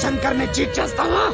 శంకర్ ని చీట్ చేస్తావా?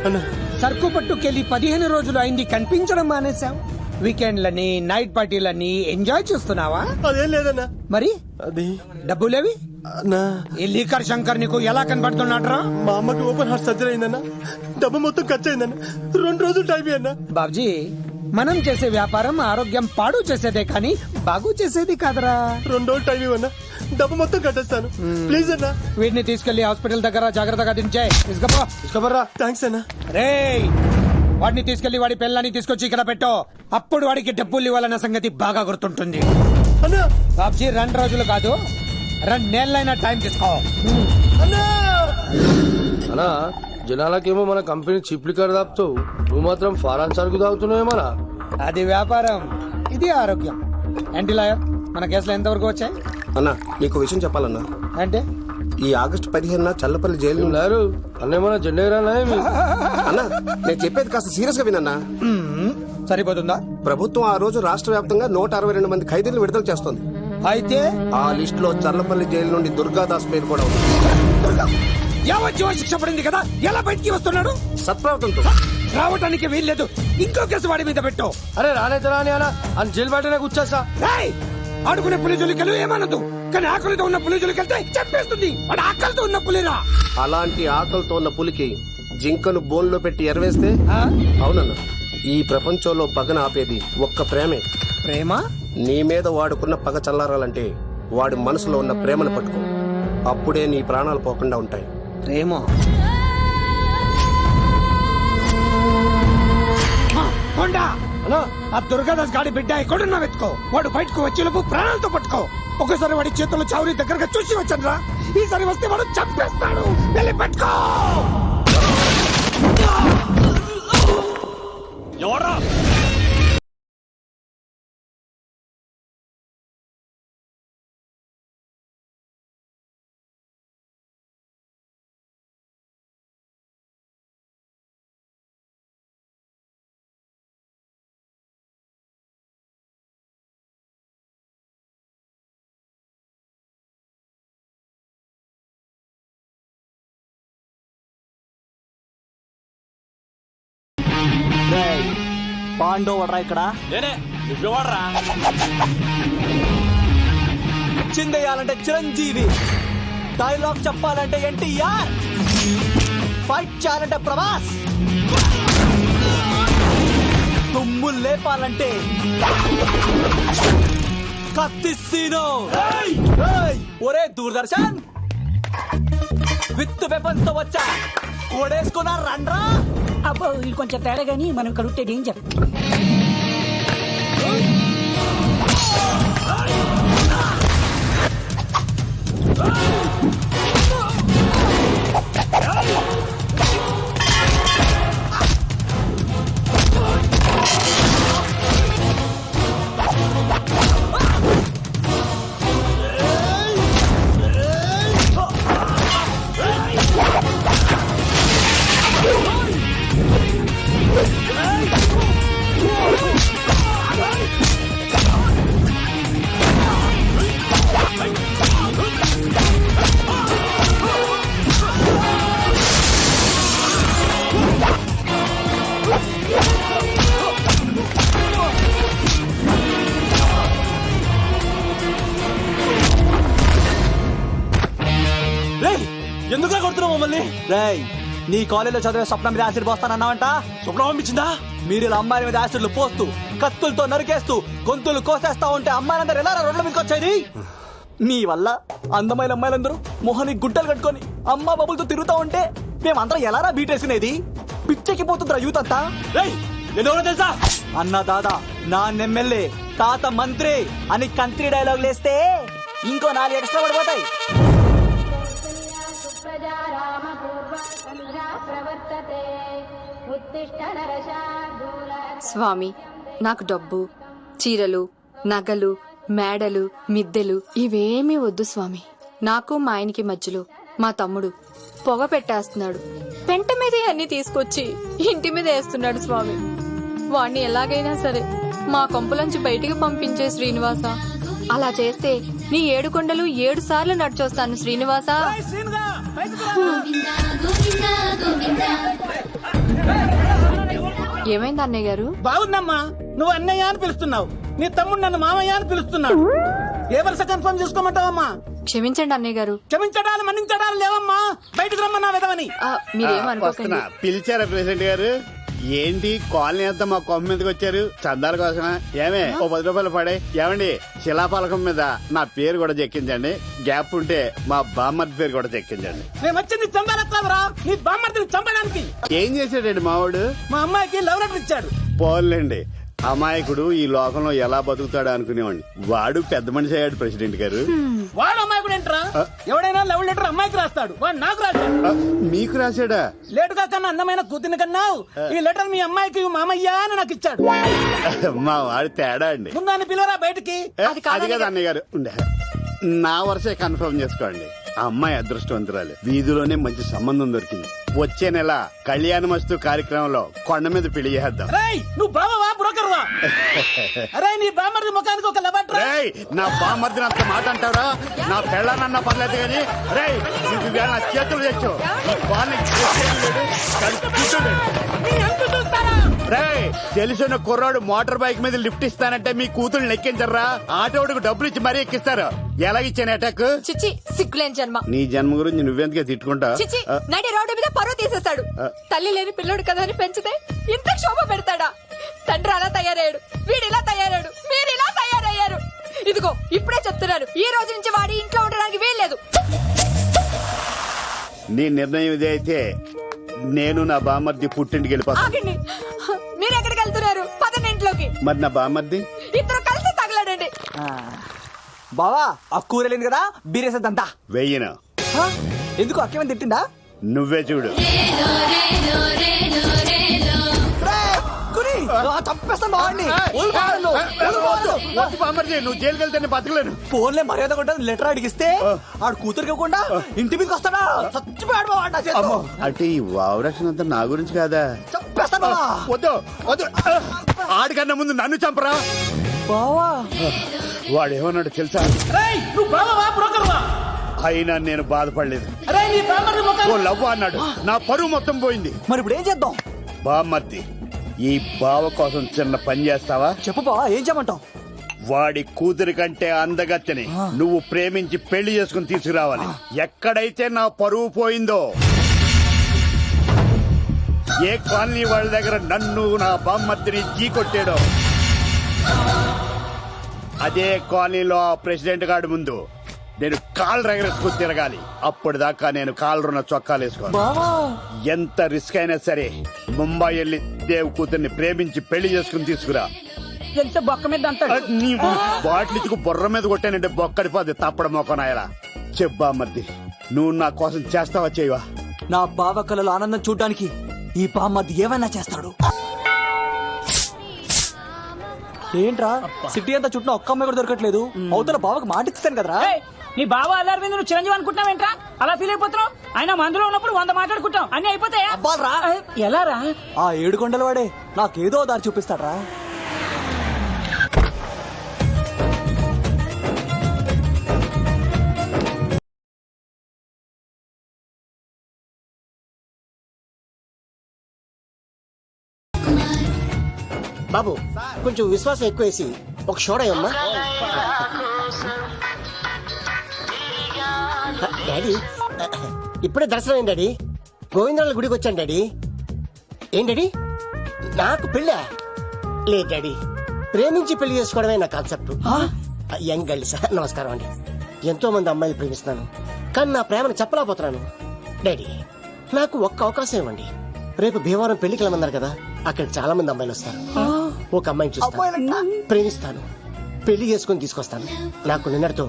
అన్నా సరుకు పట్టుకెళ్ళి 15 రోజులు అయింది, కనిపించడం మానేశావు. వీకెండ్లని నైట్ పార్టీలని ఎంజాయ్ చేస్తున్నావా? అదేం లేదన్నా. మరి అది డబ్బులేవి? అన్నా ఈ లీకర్ శంకర్ నీకు ఎలా కనబడుతున్నాడ్రా? మా అమ్మకి ఓపెన్ హార్ట్ సర్జరీ అయిందన్నా. డబ్బు మొత్తం ఖర్చు అయిందన్నా. 2 రోజులు టైం అన్నా. బాబ్జీ, మనం చేసే వ్యాపారం ఆరోగ్యం పాడు చేసేదే కానీ బాగు చేసేది కాదరా. 2 రోజులు టైం ఇవ్వన్నా. డబ్బు మొత్తం కట్టేస్తాను. ప్లీజ్ అన్నా. వీడిని తీసుకెళ్లి హాస్పిటల్ దగ్గర జాగ్రత్తగా దించాయి. ఇసుకోబర్రా. థ్యాంక్స్ అన్నా. రేయ్, వాడిని తీసుకెళ్లి వాడి పిల్లని తీసుకొచ్చి ఇక్కడ పెట్టో. అప్పుడు వాడికి డబ్బులు ఇవ్వాలన్న సంగతి బాగా గుర్తుంటుంది. అన్నా బాబ్జీ, 2 రోజులు కాదు 2 నెలలైనా టైం తీసుకో. అన్నా అనా జనాలకేమో మన కంపెనీ చీప్ లిక్కర్ తాపుతావు, నువ్వు మాత్రం ఫారెన్ సరుకు తాగుతున్నావేమన్నా? అది వ్యాపారం, ఇది ఆరోగ్యం. ఏంటి లాయర్, మన కేసులో ఎంతవరకు వచ్చాయి? అన్నా నీకు విషయం చెప్పాలన్నా. అంటే ఈ ఆగస్టు 15 చల్లపల్లి జైలు లేరు అన్నేమన్నా జెండేరానా? అన్నా నేను చెప్పేది కాస్త సీరియస్ గా వినన్నా. సరిపోతుందా? ప్రభుత్వం ఆ రోజు రాష్ట్ర వ్యాప్తంగా 162 మంది ఖైదీలను విడుదల చేస్తోంది. అయితే ఆ లిస్ట్ లో చల్లపల్లి జైలు నుండి దుర్గాదాస్ పేరు కూడా ఉంది. యావజ్జీవ శిక్ష పడింది కదా, ఎలా బయటికి వస్తున్నాడు? సత్ప్రవర్తనతో రావటానికి వీల్లేదు. ఇంకో కేసు వాడి మీద పెట్టు. అరే రానైతే రాని అనా అని జైలు బయటనే కూర్చోసా. రేయ్, ఆడుకునే పులిజులికలు ఏమనదు, కానీ ఆకలితో ఉన్న పులిజులికెళ్తే చెప్పేస్తుంది. వాడు ఆకలితో ఉన్న పులిరా. అలాంటి ఆకలితో ఉన్న పులికి జింకను బోన్లో పెట్టి ఎరవేస్తే అవునన్నా ఈ ప్రపంచంలో పగన ఆపేది ఒక్క ప్రేమే. ప్రేమ? నీ మీద వాడుకున్న పగ చల్లారాలంటే వాడి మనసులో ఉన్న ప్రేమను పట్టుకో. అప్పుడే నీ ప్రాణాలు పోకుండా ఉంటాయి. ప్రేమ? కొండా, ఆ దుర్గాదాస్ గాడి బిడ్డ ఎక్కడున్నా వెతుకో. వాడు బయటకు వచ్చేలోపు ప్రాణాలతో పట్టుకో. ఒకసారి వాడి చేతుల్లో చౌరీ దగ్గరగా చూసి వచ్చాను రా. ఈసారి వస్తే వాడు చంపేస్తాడు. వెళ్ళి పట్టుకో. ఎవరా? పాండో వడ్రా ఇక్కడ చిందేయాలంటే చిరంజీవి, డైలాగ్ చెప్పాలంటే ఎన్టీఆర్, ఫైట్ చేయాలంటే ప్రభాస్, తుమ్ము లేపాలంటే కత్తిస్తీనో. ఒరే దూరదర్శన్, విత్ వెపన్స్ తో వచ్చా, కోడేసుకున్నా రండ్రా. అబ్బో, ఇది కొంచెం తేడా గానీ మనం ఇక్కడ ఉంటే డేంజర్. ఎందుకు కొడుతున్నావు మమ్మల్ని? రేయ్, నీ కాలేజీలో చదివే స్వప్నం మీద యాసిడ్ పోస్తానన్నావంట. స్వప్నం పంపించిందా? మీరు ఇలా అమ్మాయిల మీద యాసిడ్లు పోస్తూ, కత్తులతో నరికేస్తూ, గొంతులు కోసేస్తా ఉంటే అమ్మాయిలందరూ ఎలా రోడ్ల మీదకి వచ్చేది? మీ వల్ల అందమైన అమ్మాయిలందరూ మొహాన్ని గుడ్డలు కట్టుకొని అమ్మా బాబులతో తిరుగుతా ఉంటే మేమందరం ఎలారా బీటేసినది? పిచ్చెక్కిపోతుందిరా యూత్ అంతా. తెలుసా అన్న దాదా, నా ఎమ్మెల్యే, తాత మంత్రి అని కంత్రి డైలాగ్ లేస్తే ఇంకో 4 ఎక్స్ట్రా పడిపోతాయి. స్వామి, నాకు డబ్బు, చీరలు, నగలు, మేడలు, మిద్దెలు ఇవేమీ వద్దు స్వామి. నాకు మా ఆయనకి మధ్యలో మా తమ్ముడు పొగ పెట్టేస్తున్నాడు. పెంట మీద అన్ని తీసుకొచ్చి ఇంటి మీద వేస్తున్నాడు స్వామి. వాణ్ణి ఎలాగైనా సరే మా కొంపలోంచి బయటికి పంపించే శ్రీనివాస. అలా చేస్తే నీ 7 కొండలు 7 సార్లు నడిచొస్తాను శ్రీనివాస. ఏమైంది అన్నయ్య గారు? బాగుందమ్మా, నువ్వు అన్నయ్య అని పిలుస్తున్నావు, నీ తమ్ముడు నన్ను మామయ్య అని పిలుస్తున్నాడు. ఏ వరుస కన్ఫర్మ్ చేసుకోమంటావమ్మా? క్షమించండి అన్నయ్య గారు. క్షమించడాలు మన్నించడాలు లేవమ్మా, బయటకు రమ్మన్నా విధవని. మీరేమనుకోకండి. పిలిచారా ప్రెసిడెంట్ గారు? ఏంటి కాలనీ అంతా మా కొమ్మ మీదకి వచ్చారు? చందాల కోసమా? ఏమే ఓ 10 రూపాయలు పడే. ఏమండి శిలాఫలకం మీద నా పేరు కూడా చెక్కించండి. గ్యాప్ ఉంటే మా బామ్మర్ది పేరు కూడా చెక్కించండి. నేను వచ్చింది చంపాలరా, నీ బామ్మర్తిని చంపడానికి. ఏం చేశాడండి మావాడు? మా అమ్మాయికి లవ్ లెటర్ ఇచ్చాడు. పోన్లేండి, అమాయకుడు ఈ లోకంలో ఎలా బతుకుతాడు అనుకునేవాడిని. వాడు పెద్ద మనిషి అయ్యాడు ప్రెసిడెంట్ గారు. వాడు అమ్మాయికుడు ఏంట్రా? ఎవడైనా లవ్ లెటర్ అమ్మాయికి రాస్తాడు, వాడు నాకు రాశాడు. మీకు రాశాడా? లేటుగా కన్నా అందమైన కూతుర్ని కన్నావు, ఈ లెటర్ మీ అమ్మాయికి మామయ్య అని నాకు ఇచ్చాడు. మా వాడు తేడా అండి. ముందు ఆయన పిలవరా బయటికి. అది కాదు అది కదా అన్నయ్య గారు. ఉండే నా వరుసే కన్ఫర్మ్ చేసుకోండి. ఆ అమ్మాయి అదృష్టవంతురాలు, వీధిలోనే మంచి సంబంధం దొరికింది. వచ్చే నెల కళ్యాణమస్తు కార్యక్రమంలో కొండ మీద పెళ్లి చేద్దాం. రేయ్, నువ్వు బావవా బ్రోకర్వా? అరే నీ బామ్మర్ది ముఖానికి ఒక లబట్ రా. రేయ్, నా బామ్మర్దిని అంత మాట అంటారా? నా పెళ్ళనన్న పర్లేదు కానీ రేయ్, నీకు ఇవాళ నా చేతులు తెచ్చు. రేయ్, తెలిసిన కుర్రాడు మోటార్ బైక్ మీద లిఫ్ట్ ఇస్తానంటే మీ కూతురు ఎక్కించరా? ఆటోడికి డబ్బులు ఇచ్చి మరీ ఎక్కిస్తారు. ఎలాగిచ్చాను అటాక్? చిచ్చి, సిగ్గులేని జన్మ. నీ జన్మ గురించి నువ్వెందుకే తిట్టుకుంటా? చిచ్చి, నడి రోడ్డు మీద పరువు తీసేస్తాడు. తల్లి లేని పిల్లోడు కదా అని పెంచితే ఇంత శోభ పెడతాడా? తండ్రి అలా తయారయ్యాడు, వీడు ఇలా తయారయ్యాడు, మీరు ఇలా తయారయ్యారు. ఇదిగో ఇప్పుడే చెప్తున్నాను, ఈ రోజు నుంచి వాడి ఇంట్లో ఉండడానికి వీల్లేదు. నీ నిర్ణయం ఇదే అయితే నేను నా బామ్మర్ది పుట్టింటికి వెళ్ళిపోతాను. ఆగండి, మీరు ఎక్కడికి వెళ్తున్నారు? పదండి ఇంట్లోకి. మరి నా బామ్మర్ది? ఇద్దరు కలిసి తగలడండి. బావా ఆ కూర లేదు కదా, బీరేసేద్దంతా. వెయ్యను. ఎందుకు అక్కేమని తిట్టిందా? నువ్వే చూడు. చంపేస్తాను బావండి. వద్దు బామ్మర్ది, నువ్వు జైలుకి వెళ్తే నేను బతకలేను. ఫోన్లే మర్యాద ఉంటుంది, లెటర్ అడిగిస్తే ఆడు కూతురికి ఇవ్వకుండా ఇంటి మీదకి వస్తాడా? చచ్చిపోయాడు బావ నా చేతిలో. అంటే ఈ వావరక్షణ అంతా నా గురించి కాదా? చంపేస్తాను బావా. వద్దు వద్దు, ఆడికన్నా ముందు నన్ను చంపరా. బావా వాడేమన్నాడు తెలుసా? రేయ్, నువ్వు బావవా బ్రోకర్వా? అయినా నేను బాధపడలేదు. అరే నీ బామ్మర్ది ఓ ముఖానికి. లవ్ అన్నాడు, నా పరువు మొత్తం పోయింది. మరి ఇప్పుడు ఏం చేద్దాం? బామ్మర్ది, ఈ బావ కోసం చిన్న పని చేస్తావా? చెప్పు బావా, ఏం చేయమంటావు? వాడి కూతురి కంటే అందగత్తెని నువ్వు ప్రేమించి పెళ్లి చేసుకుని తీసుకురావాలి. ఎక్కడైతే నా పరువు పోయిందో, ఏ కాలనీ వాళ్ళ దగ్గర నన్ను నా బామ్మర్దిని చీకొట్టాడో, అదే కాలనీలో ఆ ప్రెసిడెంట్ గారి ముందు నేను కాళ్ళు రగరేసుకుని తిరగాలి. అప్పటిదాకా నేను కాళ్ళున్న చొక్కాలు వేసుకోను. ఎంత రిస్క్ అయినా సరే ముంబై వెళ్ళి దేవ్ కూతుర్ని ప్రేమించి పెళ్లి చేసుకుని తీసుకురా. ఎంత బొక్క మీద అంటాడు. నీ బాటిలికి బుర్ర మీద కొట్టానంటే బొక్కడిపోద్ది తప్పడ మొక్కనాయలా. చెప్పా మర్ది, నువ్వు నా కోసం చేస్తావా చేయవా? నా బావ కళలో ఆనందం చూడడానికి ఈ బామ్మది ఏమైనా చేస్తాడు. ఏంట్రా సిటీ అంతా చుట్టూ ఒక్క అమ్మాయి కూడా దొరకట్లేదు. అవతల బావకు మాట ఇస్తాను కదరా. ఏయ్, నీ బావ అల్లారి మీద నువ్వు చిరంజీవి అనుకుంటున్నావేంట్రా? అలా ఫీల్ అయిపోతున్నావు. ఆయన మందులో ఉన్నప్పుడు 100 మాట్లాడుకుంటాం, అన్ని అయిపోతాయా? అబ్బాల్రా. ఎలా రా? ఆ 7 కొండల వాడే నాకేదో దారి చూపిస్తాడ్రా. బాబు కొంచెం విశ్వాసం ఎక్కువేసి ఒక షోడా అమ్మా. డాడీ ఇప్పుడే దర్శనం అయింది డాడీ. గోవిందరాల గుడికి వచ్చాను డాడీ. ఏం డాడీ, నాకు పెళ్ళా? లేదు డాడీ, ప్రేమించి పెళ్లి చేసుకోవడమే నా కాన్సెప్ట్. యంగ్ గర్ల్స్ నమస్కారం అండి. ఎంతో మంది అమ్మాయిలు ప్రేమిస్తున్నాను, కానీ నా ప్రేమను చెప్పలేకపోతున్నాను. డాడీ నాకు ఒక్క అవకాశం ఇవ్వండి. రేపు భీమవరం పెళ్లికి వెళ్ళమన్నారు కదా, అక్కడ చాలా మంది అమ్మాయిలు వస్తారు. ఒక అమ్మాయిని చూస్తాను, ప్రేమిస్తాను, పెళ్లి చేసుకుని తీసుకొస్తాను. నాకు నిన్నటితో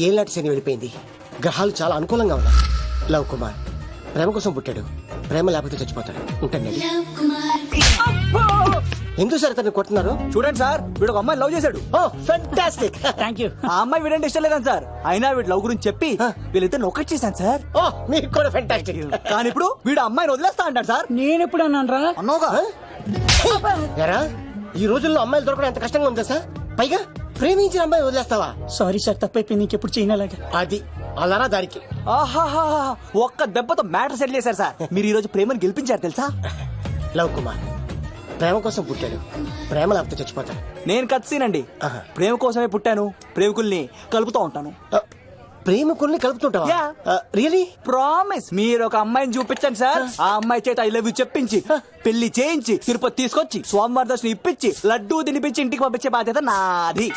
ఏళ్ళనాటి శని వెళ్ళిపోయింది. గ్రహాలు చాలా అనుకూలంగా ఉన్నాయి. లవ్ కుమార్ ప్రేమ కోసం పుట్టాడు, ప్రేమ లేకపోతే చచ్చిపోతాడు. ఉంటాను. ఎందుకు సార్ తను కొట్టున్నారు? చూడండి సార్, వీడు ఒక అమ్మాయి లవ్ చేశాడు. Oh fantastic, thank you. ఆ అమ్మాయి వీడంటే ఇష్టం లేదని సార్, అయినా వీడు లవ్ గురించి చెప్పి వీళ్ళిద్దరు ఒకటి చేశాను సార్. ఓ మీకు కూడా ఫెంటాస్టిక్. కానీ ఇప్పుడు వీడు అమ్మాయిని వదిలేస్తా అంటాడు సార్. నేను ఎప్పుడు అన్నాను రా? అన్నోగా ఎరా, ఈ రోజుల్లో అమ్మాయిలు దొరకడం ఎంత కష్టంగా ఉందా సార్? పైగా ప్రేమించిన అమ్మాయి వదిలేస్తావా? సారీ సార్ తప్పైపోయింది ఇంకెప్పుడు చేయనలాగా. అది అలారా దానికి. ఆహాహా ఒక్క దెబ్బతో మ్యాటర్ సెటిల్ చేశారు సార్. మీరు ఈ రోజు ప్రేమను గెలిపించారు తెలుసా? లవ్ కుమార్ ప్రేమ కోసం పుట్టాడు, ప్రేమ లేకపోతే చచ్చిపోతాడు. నేను కత్సీనండి. ఆహా. ప్రేమ కోసమే పుట్టాను, ప్రేమికుల్ని కలుపుతూ ఉంటాను. ప్రేమికుల్ని కలుపుతుంటావా? Yeah. రియలీ? ప్రామిస్. మీరు ఒక అమ్మాయిని చూపించండి సార్, ఆ అమ్మాయి చేత ఐ లవ్ యూ చెప్పించి పెళ్లి చేయించి తిరుపతి తీసుకొచ్చి స్వామివారి దర్శనం ఇప్పించి లడ్డూ తినిపించి ఇంటికి పంపించే బాధ్యత నాది.